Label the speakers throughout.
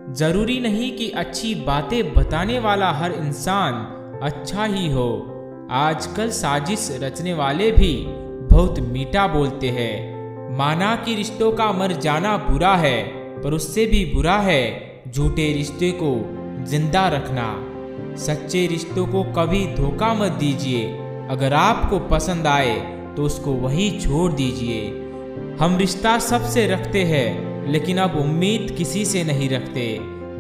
Speaker 1: जरूरी नहीं कि अच्छी बातें बताने वाला हर इंसान अच्छा ही हो। आजकल साजिश रचने वाले भी बहुत मीठा बोलते हैं। माना कि रिश्तों का मर जाना बुरा है, पर उससे भी बुरा है झूठे रिश्ते को जिंदा रखना। सच्चे रिश्तों को कभी धोखा मत दीजिए। अगर आपको पसंद आए तो उसको वही छोड़ दीजिए। हम रिश्ता सबसे रखते हैं, लेकिन अब उम्मीद किसी से नहीं रखते।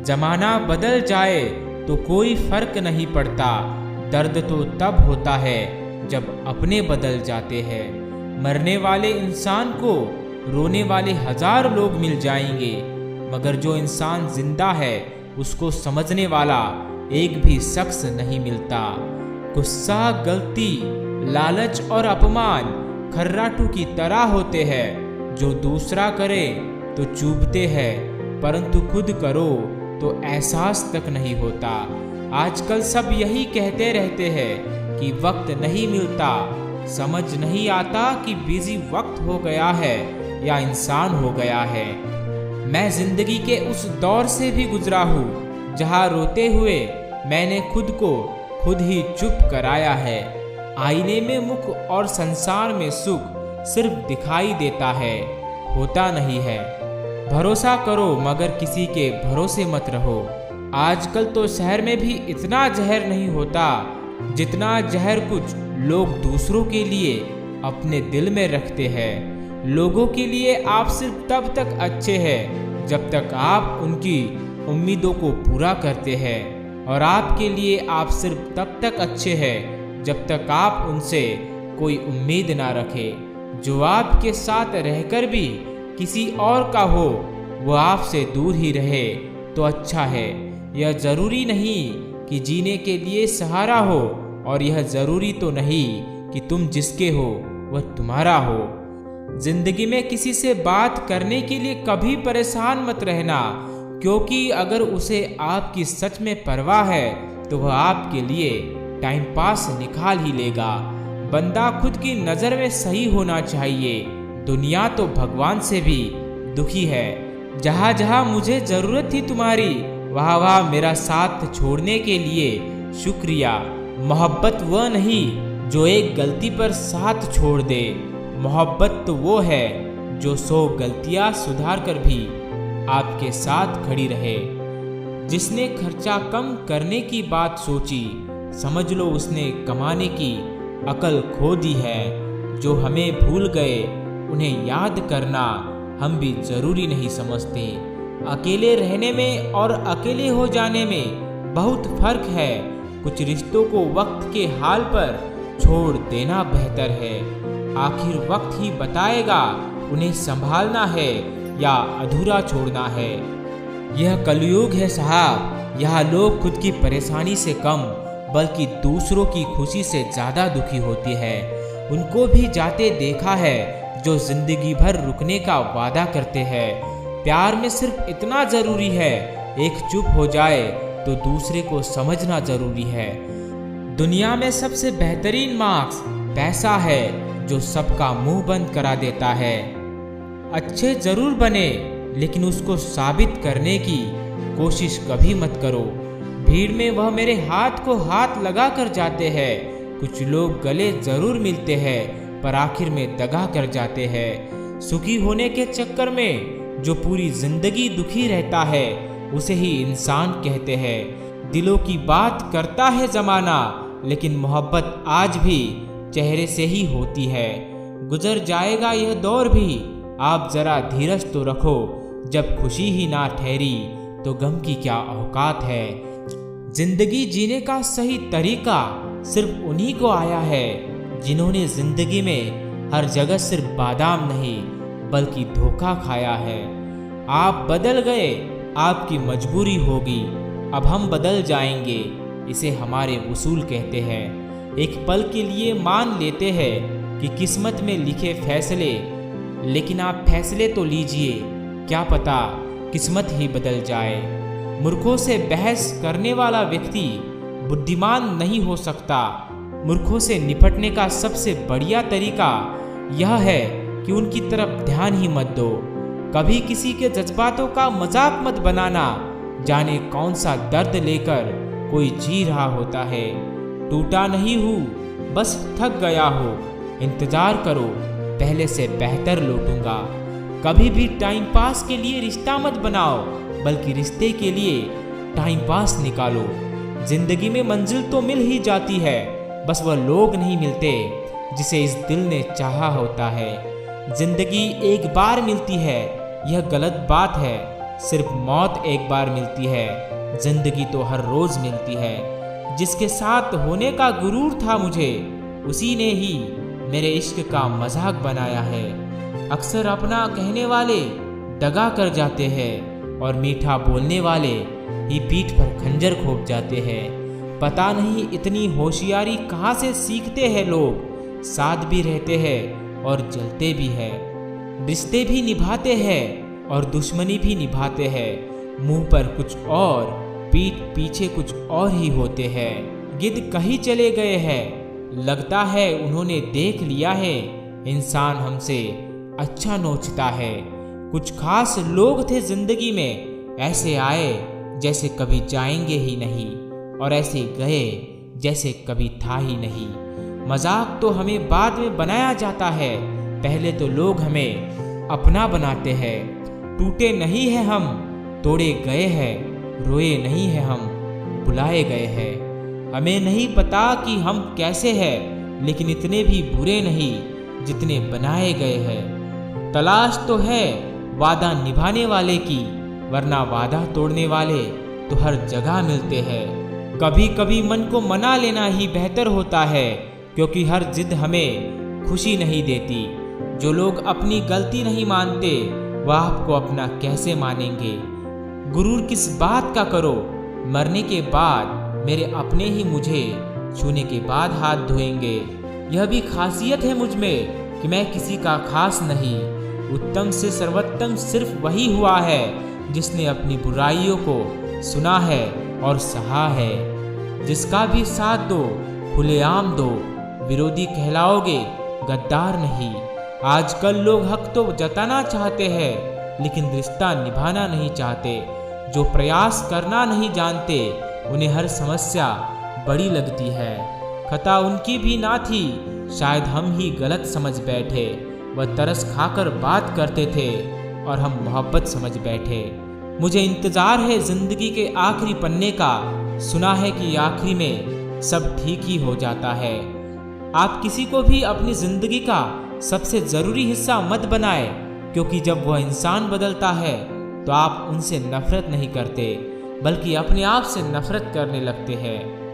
Speaker 1: जमाना बदल जाए तो कोई फर्क नहीं पड़ता। दर्द तो तब होता है जब अपने बदल जाते हैं। मरने वाले इंसान को रोने वाले 1000 लोग मिल जाएंगे, मगर जो इंसान जिंदा है उसको समझने वाला एक भी शख्स नहीं मिलता। गुस्सा, गलती, लालच और अपमान खर्राटू की तरह होते हैं। जो दूसरा करे तो चूभते हैं, परंतु खुद करो तो एहसास तक नहीं होता। आजकल सब यही कहते रहते हैं कि वक्त नहीं मिलता। समझ नहीं आता कि बिजी वक्त हो गया है या इंसान हो गया है। मैं जिंदगी के उस दौर से भी गुजरा हूँ जहाँ रोते हुए मैंने खुद को खुद ही चुप कराया है। आईने में मुख और संसार में सुख सिर्फ दिखाई देता है, होता नहीं है। भरोसा करो मगर किसी के भरोसे मत रहो। आजकल तो शहर में भी इतना जहर नहीं होता जितना जहर कुछ लोग दूसरों के लिए अपने दिल में रखते हैं। लोगों के लिए आप सिर्फ तब तक अच्छे हैं जब तक आप उनकी उम्मीदों को पूरा करते हैं, और आपके लिए आप सिर्फ तब तक अच्छे हैं जब तक आप उनसे कोई उम्मीद ना रखें। जो आपके साथ रहकर भी किसी और का हो वो आपसे दूर ही रहे तो अच्छा है। यह जरूरी नहीं कि जीने के लिए सहारा हो, और यह जरूरी तो नहीं कि तुम जिसके हो वह तुम्हारा हो। जिंदगी में किसी से बात करने के लिए कभी परेशान मत रहना, क्योंकि अगर उसे आपकी सच में परवाह है तो वह आपके लिए टाइम पास निकाल ही लेगा। बंदा खुद की नज़र में सही होना चाहिए। दुनिया तो भगवान से भी दुखी है। जहाँ जहाँ मुझे ज़रूरत थी तुम्हारी, वहाँ वहाँ मेरा साथ छोड़ने के लिए शुक्रिया। मोहब्बत वह नहीं जो एक गलती पर साथ छोड़ दे। मोहब्बत तो वो है जो 100 गलतियाँ सुधार कर भी आपके साथ खड़ी रहे। जिसने खर्चा कम करने की बात सोची, समझ लो उसने कमाने की अकल खो दी है। जो हमें भूल गए उन्हें याद करना हम भी जरूरी नहीं समझते। अकेले रहने में और अकेले हो जाने में बहुत फर्क है। कुछ रिश्तों को वक्त के हाल पर छोड़ देना बेहतर है। आखिर वक्त ही बताएगा उन्हें संभालना है या अधूरा छोड़ना है। यह कलयुग है साहब। यहाँ लोग खुद की परेशानी से कम बल्कि दूसरों की खुशी से ज़्यादा दुखी होती है। उनको भी जाते देखा है जो जिंदगी भर रुकने का वादा करते हैं। प्यार में सिर्फ इतना ज़रूरी है, एक चुप हो जाए तो दूसरे को समझना ज़रूरी है। दुनिया में सबसे बेहतरीन मार्क्स पैसा है जो सबका मुंह बंद करा देता है। अच्छे जरूर बने, लेकिन उसको साबित करने की कोशिश कभी मत करो। भीड़ में वह मेरे हाथ को हाथ लगा कर जाते हैं। कुछ लोग गले जरूर मिलते हैं पर आखिर में दगा कर जाते हैं। सुखी होने के चक्कर में जो पूरी जिंदगी दुखी रहता है उसे ही इंसान कहते हैं। दिलों की बात करता है जमाना, लेकिन मोहब्बत आज भी चेहरे से ही होती है। गुजर जाएगा यह दौर भी, आप जरा धीरज तो रखो। जब खुशी ही ना ठहरी तो गम की क्या औकात है। जिंदगी जीने का सही तरीका सिर्फ उन्हीं को आया है जिन्होंने जिंदगी में हर जगह सिर्फ बादाम नहीं बल्कि धोखा खाया है। आप बदल गए, आपकी मजबूरी होगी, अब हम बदल जाएंगे, इसे हमारे उसूल कहते हैं। एक पल के लिए मान लेते हैं कि किस्मत में लिखे फैसले, लेकिन आप फैसले तो लीजिए, क्या पता किस्मत ही बदल जाए। मूर्खों से बहस करने वाला व्यक्ति बुद्धिमान नहीं हो सकता। मूर्खों से निपटने का सबसे बढ़िया तरीका यह है कि उनकी तरफ ध्यान ही मत दो। कभी किसी के जज्बातों का मजाक मत बनाना, जाने कौन सा दर्द लेकर कोई जी रहा होता है। टूटा नहीं हूँ, बस थक गया हो, इंतजार करो, पहले से बेहतर लौटूंगा। कभी भी टाइम पास के लिए रिश्ता मत बनाओ, बल्कि रिश्ते के लिए टाइम पास निकालो। जिंदगी में मंजिल तो मिल ही जाती है, बस वह लोग नहीं मिलते जिसे इस दिल ने चाहा होता है। जिंदगी एक बार मिलती है, यह गलत बात है, सिर्फ मौत एक बार मिलती है। जिंदगी तो हर रोज मिलती है। जिसके साथ होने का गुरूर था मुझे, उसी ने ही मेरे इश्क का मजाक बनाया है। अक्सर अपना कहने वाले दगा कर जाते हैं और मीठा बोलने वाले ही पीठ पर खंजर घोंप जाते हैं। पता नहीं इतनी होशियारी कहाँ से सीखते हैं लोग। साथ भी रहते हैं और जलते भी हैं, रिश्ते भी निभाते हैं और दुश्मनी भी निभाते हैं। मुंह पर कुछ और, पीठ पीछे कुछ और ही होते हैं। गिद्ध कहीं चले गए हैं, लगता है उन्होंने देख लिया है, इंसान हमसे अच्छा नोचता है। कुछ खास लोग थे जिंदगी में, ऐसे आए जैसे कभी जाएंगे ही नहीं, और ऐसे गए जैसे कभी था ही नहीं। मजाक तो हमें बाद में बनाया जाता है, पहले तो लोग हमें अपना बनाते हैं। टूटे नहीं हैं हम, तोड़े गए हैं, रोए नहीं हैं हम, बुलाए गए हैं। हमें नहीं पता कि हम कैसे हैं, लेकिन इतने भी बुरे नहीं जितने बनाए गए हैं। तलाश तो है वादा निभाने वाले की, वरना वादा तोड़ने वाले तो हर जगह मिलते हैं। कभी कभी मन को मना लेना ही बेहतर होता है, क्योंकि हर जिद हमें खुशी नहीं देती। जो लोग अपनी गलती नहीं मानते, वह आपको अपना कैसे मानेंगे। गुरूर किस बात का करो, मरने के बाद मेरे अपने ही मुझे छूने के बाद हाथ धोएंगे। यह भी खासियत है मुझ में कि मैं किसी का खास नहीं। उत्तम से सर्वोत्तम सिर्फ वही हुआ है जिसने अपनी बुराइयों को सुना है और सहा है। जिसका भी साथ दो, खुलेआम दो, विरोधी कहलाओगे, गद्दार नहीं। आजकल लोग हक तो जताना चाहते हैं, लेकिन रिश्ता निभाना नहीं चाहते। जो प्रयास करना नहीं जानते, उन्हें हर समस्या बड़ी लगती है। खता उनकी भी ना थी, शायद हम ही गलत समझ बैठे। वह तरस खाकर बात करते थे और हम मोहब्बत समझ बैठे। मुझे इंतजार है जिंदगी के आखिरी पन्ने का, सुना है कि आखिरी में सब ठीक ही हो जाता है। आप किसी को भी अपनी जिंदगी का सबसे जरूरी हिस्सा मत बनाए, क्योंकि जब वह इंसान बदलता है तो आप उनसे नफरत नहीं करते, बल्कि अपने आप से नफरत करने लगते हैं।